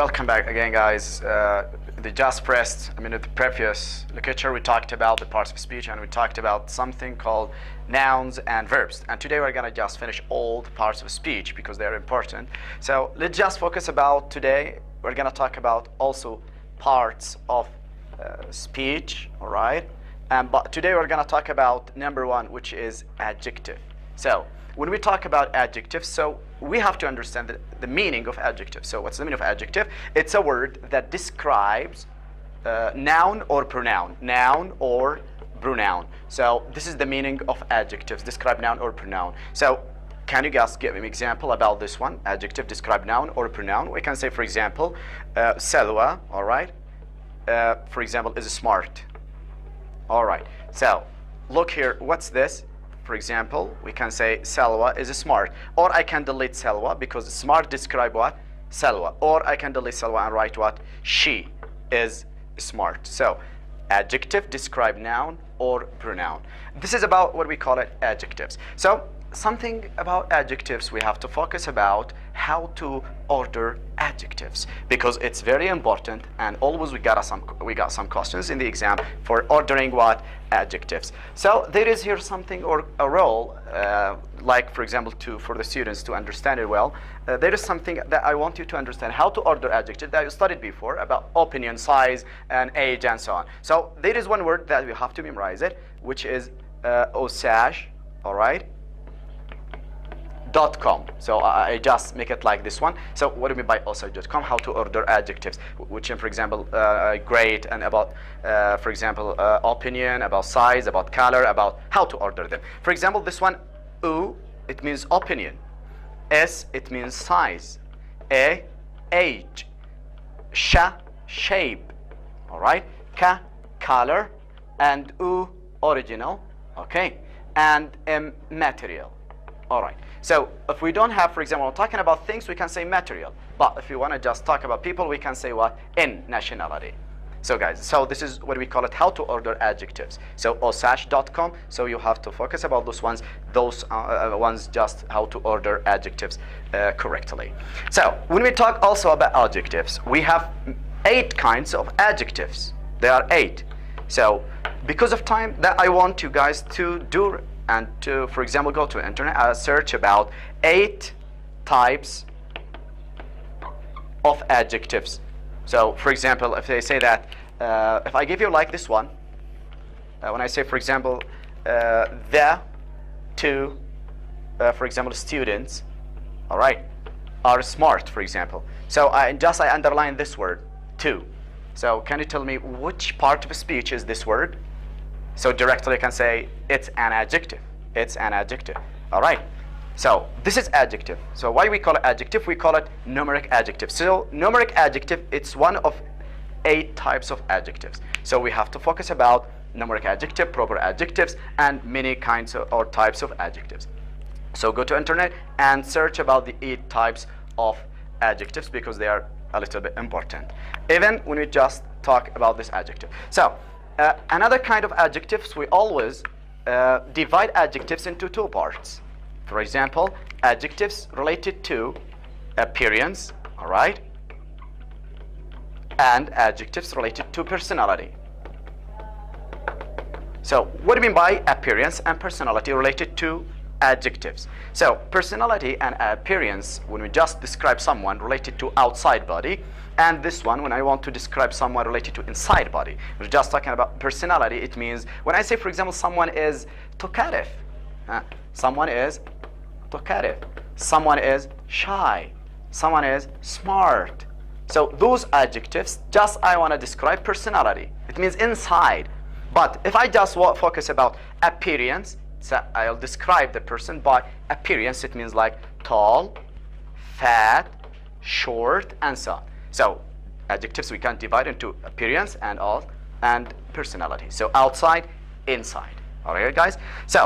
welcome back again, guys. The previous lecture we talked about the parts of speech, and we talked about something called nouns and verbs. And today we're gonna just finish all the parts of speech because they're important. So let's just focus about today. We're gonna talk about also parts of speech, all right? But today we're gonna talk about number one, which is adjective. So when we talk about adjectives, so we have to understand the meaning of adjective. So what's the meaning of adjective? It's a word that describes noun or pronoun. Noun or pronoun. So this is the meaning of adjectives, describe noun or pronoun. So can you guys give me an example about this one? Adjective, describe noun or pronoun. We can say, for example, Salwa, all right? For example, is smart. All right, so look here, what's this? For example, we can say Salwa is smart, or I can delete Salwa because smart describe what? Salwa. Or I can delete Salwa and write what? She is smart. So adjective, describe noun or pronoun. This is about what we call it adjectives. So something about adjectives, we have to focus about how to order adjectives because it's very important, and always we got some questions in the exam for ordering what? Adjectives. So there is here something or a role like, for example, for the students to understand it well. There is something that I want you to understand how to order adjectives that you studied before about opinion, size, and age, and so on. So there is one word that we have to memorize it, which is Osage, all right? .com. So I just make it like this one. So what do we mean by osage.com? How to order adjectives, which, for example, great, and about, for example, opinion, about size, about color, about how to order them. For example, this one, U, it means opinion. S, it means size. A, age. Sh, shape. All right. Ka, color. And U, original. Okay. And M, material. All right. So if we don't have, for example, we're talking about things, we can say material. But if we want to just talk about people, we can say what? In nationality. So guys, so this is what we call it, how to order adjectives. So osage.com, so you have to focus about those ones just how to order adjectives correctly. So when we talk also about adjectives, we have 8 kinds of adjectives. There are 8. So because of time, that I want you guys to do and to, for example, go to the internet, search about 8 types of adjectives. So, for example, if they say that, if I give you like this one, when I say, for example, the 2, for example, students, all right, are smart, for example. So I underline this word, 2. So can you tell me which part of speech is this word? So directly I can say it's an adjective. It's an adjective. All right. So this is adjective. So why we call it adjective? We call it numeric adjective. So numeric adjective, it's one of 8 types of adjectives. So we have to focus about numeric adjective, proper adjectives, and many kinds of, or types of adjectives. So go to internet and search about the 8 types of adjectives because they are a little bit important. Even when we just talk about this adjective. So another kind of adjectives, we always divide adjectives into 2 parts. For example, adjectives related to appearance, all right, and adjectives related to personality. So what do you mean by appearance and personality related to adjectives? So personality and appearance, when we just describe someone related to outside body, and this one, when I want to describe someone related to inside body. We're just talking about personality. It means when I say, for example, someone is talkative, someone is talkative, someone is shy, someone is smart. So those adjectives, just I want to describe personality. It means inside. But if I just focus about appearance, so I'll describe the person by appearance. It means like tall, fat, short, and so on. So adjectives we can divide into appearance and personality. So outside, inside. All right, guys. So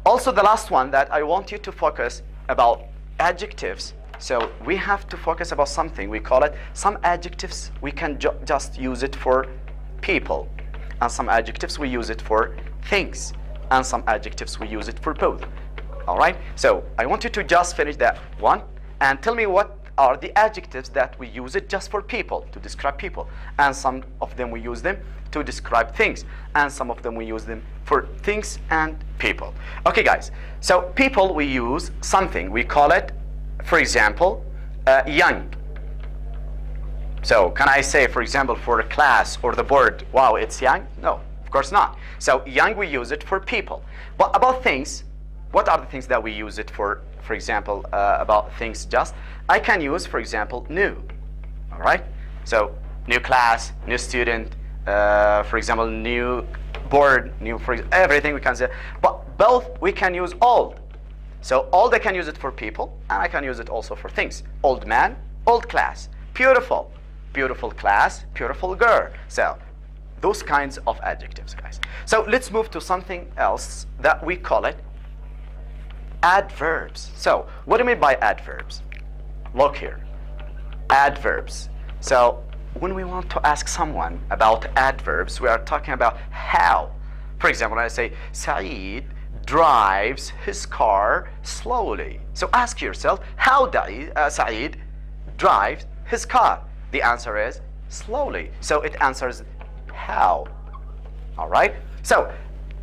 also the last one that I want you to focus about adjectives. So we have to focus about something. We call it, some adjectives we can just use it for people, and some adjectives we use it for things, and some adjectives we use it for both. All right. So I want you to just finish that one and tell me what are the adjectives that we use it just for people, to describe people. And some of them we use them to describe things. And some of them we use them for things and people. Okay, guys. So people, we use something. We call it, for example, young. So can I say, for example, for a class or the board, wow, it's young? No, of course not. So young, we use it for people. But about things, what are the things that we use it for? For example, about things just, I can use, for example, new. All right? So new class, new student, for example, new board, new, for everything we can say. But both we can use old. So old, I can use it for people, and I can use it also for things. Old man, old class. Beautiful, beautiful class, beautiful girl. So those kinds of adjectives, guys. So let's move to something else that we call it adverbs. So what do you mean by adverbs? Look here, adverbs. So when we want to ask someone about adverbs, we are talking about how. For example, when I say Saeed drives his car slowly. So ask yourself, how Saeed drives his car? The answer is slowly. So it answers how. All right? So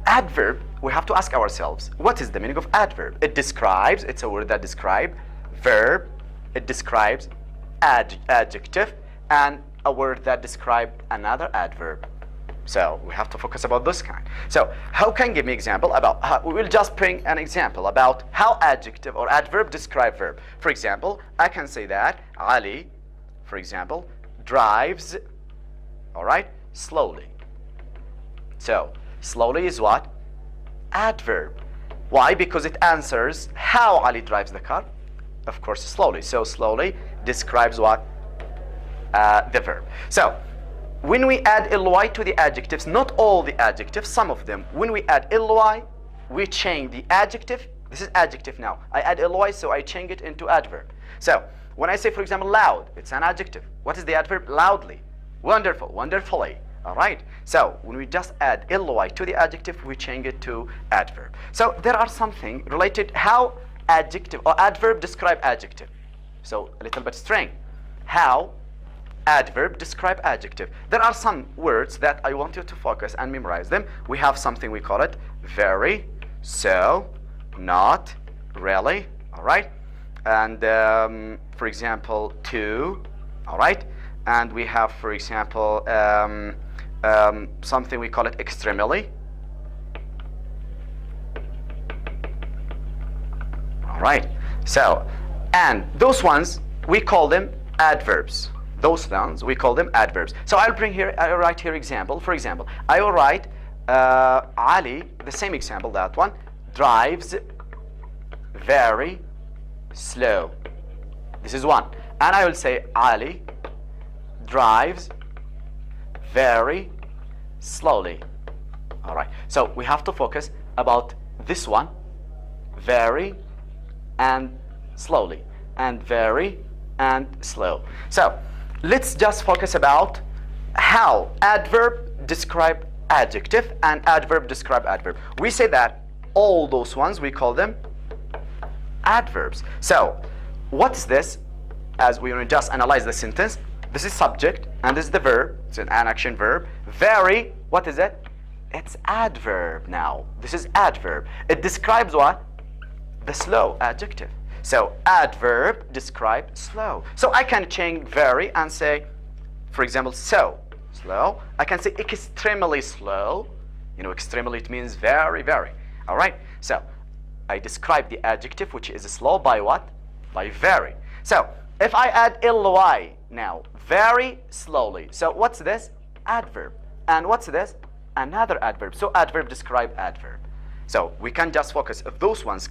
adverb, we have to ask ourselves, what is the meaning of adverb? It describes, it's a word that describes. Verb, it describes. Adjective, and a word that describes another adverb. So we have to focus about this kind. So how can you give me example about how, we will just bring an example about how adjective or adverb describe verb. For example, I can say that Ali, for example, drives, all right, slowly. So slowly is what? Adverb. Why? Because it answers how Ali drives the car. Of course, slowly. So slowly describes what? The verb. So when we add ly to the adjectives, not all the adjectives, some of them, when we add ly, we change the adjective. This is adjective now. I add ly, so I change it into adverb. So when I say, for example, loud, it's an adjective. What is the adverb? Loudly. Wonderful, wonderfully. All right? So when we just add ly to the adjective, we change it to adverb. So there are something related how adjective or adverb describe adjective. So a little bit strange. How adverb describe adjective. There are some words that I want you to focus and memorize them. We have something we call it very, so, not, really, all right? And for example, to, all right? And we have, for example, something we call it extremely. All right, so, and those ones, we call them adverbs. Those ones, we call them adverbs. So I'll write here example. For example, I will write Ali, the same example, that one, drives very slow. This is one. And I will say Ali drives very slowly. All right. So we have to focus about this one, very and slowly, and very and slow. So let's just focus about how adverb describe adjective and adverb describe adverb. We say that all those ones, we call them adverbs. So what is this? As we just analyze the sentence, this is subject and this is the verb. It's an action verb. Very, what is it? It's adverb now. This is adverb. It describes what? The slow adjective. So adverb describe slow. So I can change very and say, for example, so slow. I can say extremely slow. You know, extremely, it means very, very. All right. So I describe the adjective, which is slow, by what? By very. So if I add ly now, very slowly. So what's this? Adverb. And what's this? Another adverb. So adverb describe adverb. So we can just focus if those ones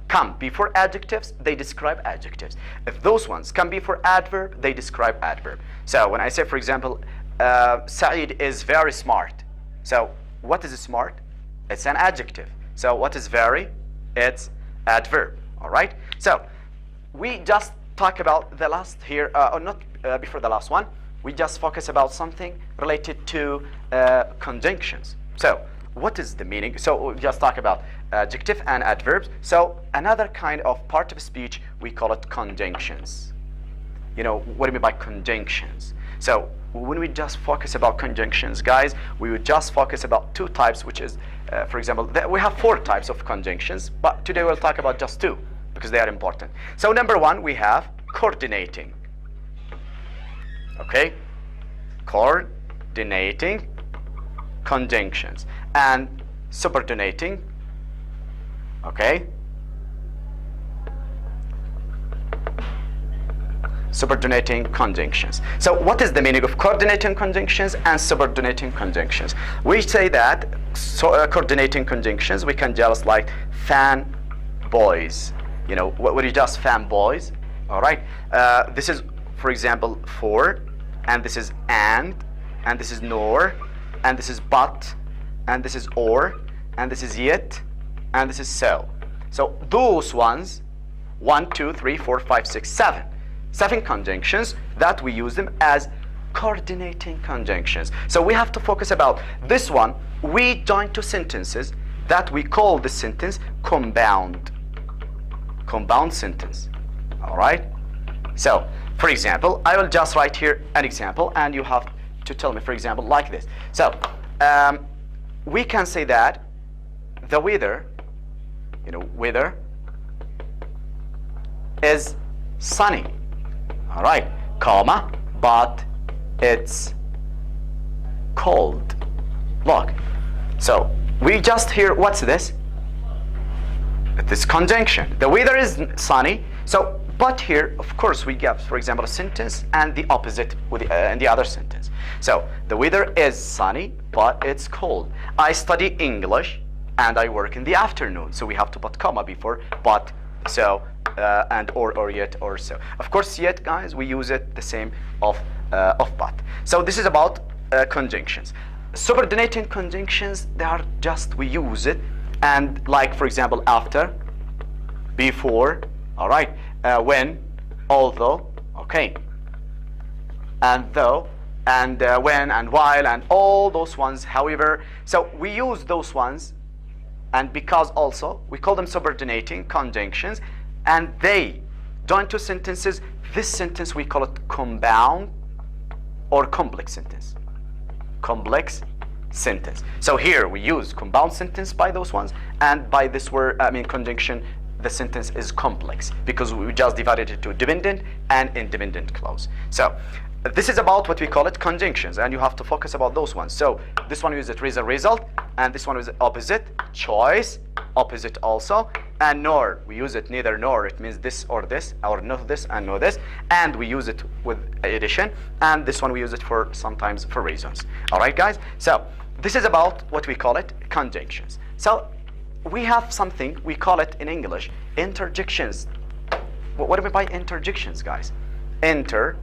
come before adjectives, they describe adjectives. If those ones come before adverb, they describe adverb. So when I say, for example, Saeed is very smart. So what is smart? It's an adjective. So what is very? It's adverb. All right? So we just talk about the last here, or not before the last one. We just focus about something related to conjunctions. So what is the meaning? So we just talk about adjective and adverbs. So another kind of part of speech, we call it conjunctions. what do you mean by conjunctions? So when we just focus about conjunctions, guys, we would just focus about two types, which is, for example, we have four types of conjunctions, but today we'll talk about just two because they are important. So number one, we have coordinating. Okay, coordinating conjunctions and subordinating. Okay, subordinating conjunctions. So what is the meaning of coordinating conjunctions and subordinating conjunctions? We say that coordinating conjunctions, we can just like fan boys. What would you just fan boys? All right. This is, for example, for, and this is and this is nor, and this is but, and this is or, and this is yet, and this is so. So those ones, 1, 2, 3, 4, 5, 6, 7. 7 conjunctions that we use them as coordinating conjunctions. So we have to focus about this one. We join two sentences that we call the sentence compound sentence. All right. So for example, I will just write here an example and you have to tell me, for example, like this. So we can say that the weather, weather is sunny. All right, comma, but it's cold. Look, so we just hear, what's this? This conjunction. The weather is sunny. So, but here, of course, we get, for example, a sentence and the opposite with in the other sentence. So the weather is sunny, but it's cold. I study English and I work in the afternoon. So we have to put comma before but, so, and or yet or so. Of course, yet, guys, we use it the same of but. So this is about conjunctions. Subordinating conjunctions, they are just, we use it, and like, for example, after, before, all right, when, although, okay, and though, and when, and while, and all those ones. However, so we use those ones, and because also we call them subordinating conjunctions, and they join two sentences. This sentence we call it compound or complex sentence. Complex sentence. So here we use compound sentence by those ones, and by this word, conjunction, the sentence is complex because we just divided it into dependent and independent clause. So this is about what we call it conjunctions, and you have to focus about those ones. So this one is it result, and this one is opposite, choice, opposite also, and nor. We use it neither nor. It means this or this, or not this and no this, and we use it with addition, and this one we use it for sometimes for reasons. All right, guys. So this is about what we call it conjunctions. So we have something we call it in English interjections. What do we mean by interjections, guys? Interjections.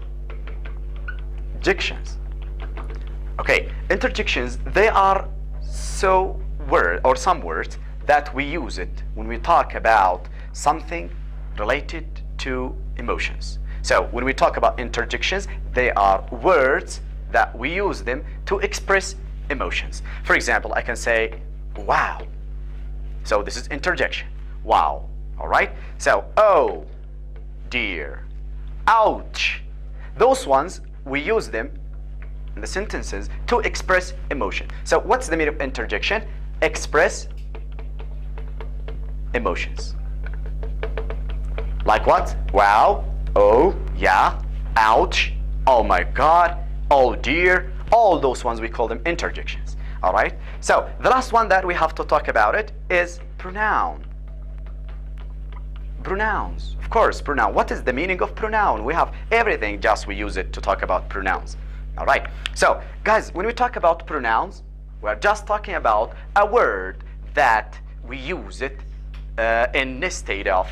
Okay, interjections, they are some words that we use it when we talk about something related to emotions. So when we talk about interjections, they are words that we use them to express emotions. For example, I can say, wow. So this is interjection. Wow. All right. So, oh, dear. Ouch. Those ones, we use them in the sentences to express emotion. So what's the meaning of interjection? Express emotions. Like what? Wow. Oh, yeah. Ouch. Oh my God. Oh dear. All those ones, we call them interjections. All right. So the last one that we have to talk about it is pronoun. Pronouns. Of course, pronoun. What is the meaning of pronoun? We have everything, just we use it to talk about pronouns. All right. So guys, when we talk about pronouns, we're just talking about a word that we use it instead of,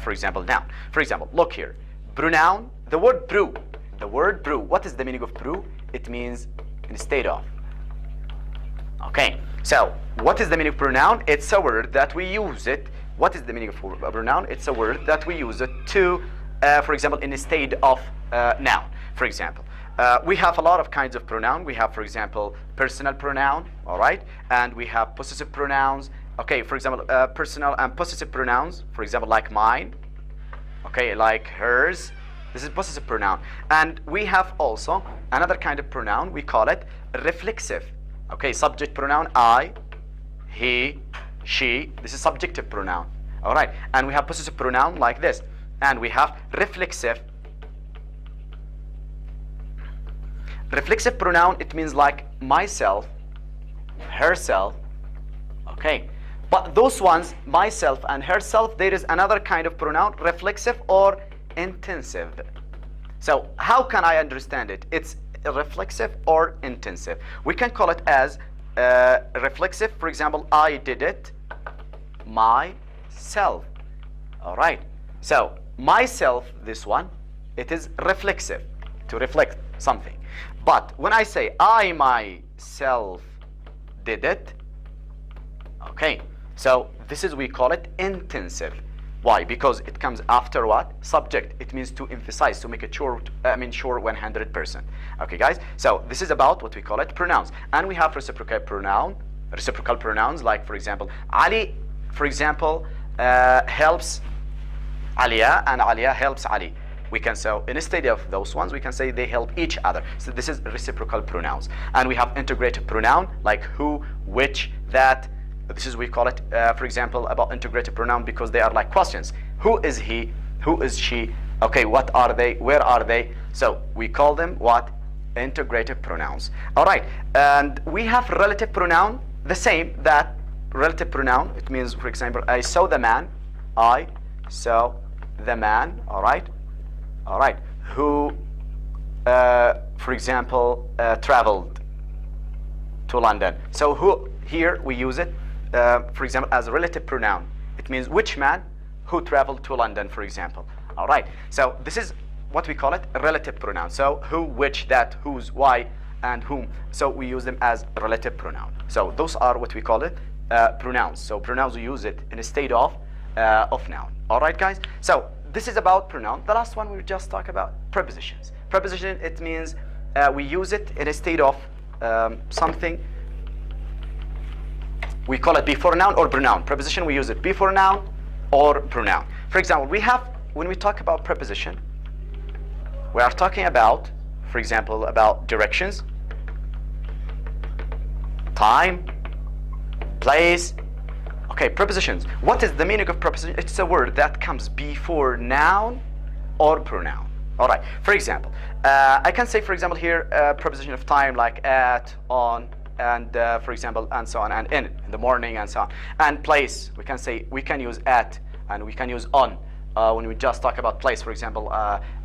for example, noun. For example, look here. Pronoun, the word brew. The word brew. What is the meaning of brew? It means instead of. Okay, so what is the meaning of pronoun? It's a word that we use it. What is the meaning of pronoun? It's a word that we use it to, for example, instead of noun. For example, we have a lot of kinds of pronoun. We have, for example, personal pronoun, all right? And we have possessive pronouns. Okay, for example, personal and possessive pronouns, for example, like mine, okay, like hers, This is possessive pronoun. And we have also another kind of pronoun. We call it reflexive. Okay, subject pronoun I, he, she. This is subjective pronoun. All right. And we have possessive pronoun like this. And we have reflexive. Reflexive pronoun, it means like myself, herself. Okay. But those ones, myself and herself, there is another kind of pronoun, reflexive or intensive. So how can I understand it? It's reflexive or intensive. We can call it as reflexive. For example, I did it myself. All right. So myself, this one, it is reflexive, to reflect something. But when I say I myself did it, okay, so this is, we call it intensive. Why? Because it comes after what? Subject. It means to emphasize, to make it sure, sure 100%. Okay, guys? So this is about what we call it pronouns. And we have reciprocal pronouns, like, for example, Ali, for example, helps Aliya, and Aliya helps Ali. We can say, instead of those ones, we can say they help each other. So this is reciprocal pronouns. And we have integrated pronoun, like who, which, that. This is, we call it, for example, about integrated pronoun, because they are like questions. Who is he? Who is she? Okay, what are they? Where are they? So we call them what? Integrated pronouns. All right. And we have relative pronoun, the same, that relative pronoun. It means, for example, I saw the man. I saw the man. All right. All right. Who, for example, traveled to London. So who, here we use it, for example, as a relative pronoun. It means which man who traveled to London, for example. All right. So this is what we call it, a relative pronoun. So who, which, that, whose, why, and whom. So we use them as relative pronoun. So those are what we call it, pronouns. So pronouns, we use it in a state of noun. All right, guys. So this is about pronoun. The last one we just talk about prepositions. Preposition, it means we use it in a state of something. We call it before noun or pronoun. Preposition, we use it before noun or pronoun. For example, we have, when we talk about preposition, we are talking about, for example, about directions, time, place. Okay, prepositions. What is the meaning of preposition? It's a word that comes before noun or pronoun. All right. For example, I can say, for example, here preposition of time, like at, on, and for example, and so on, and in the morning, and so on. And place, we can say, we can use at, and we can use on. When we just talk about place, for example,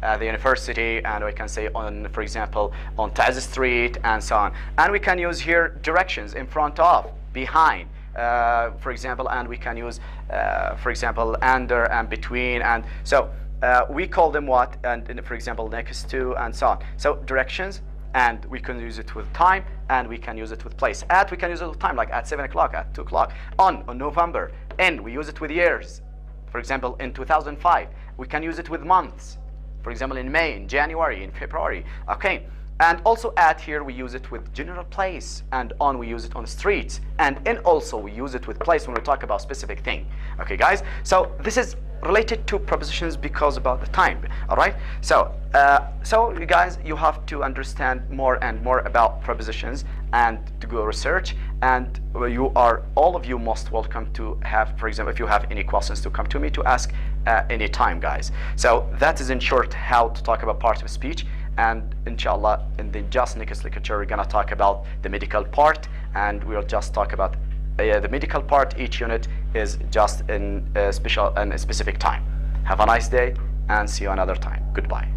the university, and we can say on, for example, on Taz Street, and so on. And we can use here directions, in front of, behind, for example, and we can use, for example, under and between, and so we call them what? And for example, next to, and so on. So directions, and we can use it with time, and we can use it with place. At, we can use it with time, like at 7 o'clock, at 2 o'clock. On November. In, we use it with years. For example, in 2005, we can use it with months. For example, in May, in January, in February. Okay. And also at, here we use it with general place, and on we use it on streets, and in also we use it with place when we talk about specific thing. Okay, guys. So this is related to prepositions because about the time. All right. So you guys, you have to understand more and more about prepositions and to go research. And you are, all of you, most welcome to have, for example, if you have any questions, to come to me to ask any time, guys. So that is in short how to talk about part of speech. And inshallah, in the just next lecture, we're gonna talk about the medical part, and we'll just talk about the medical part. Each unit is just in a specific time. Have a nice day, and see you another time. Goodbye.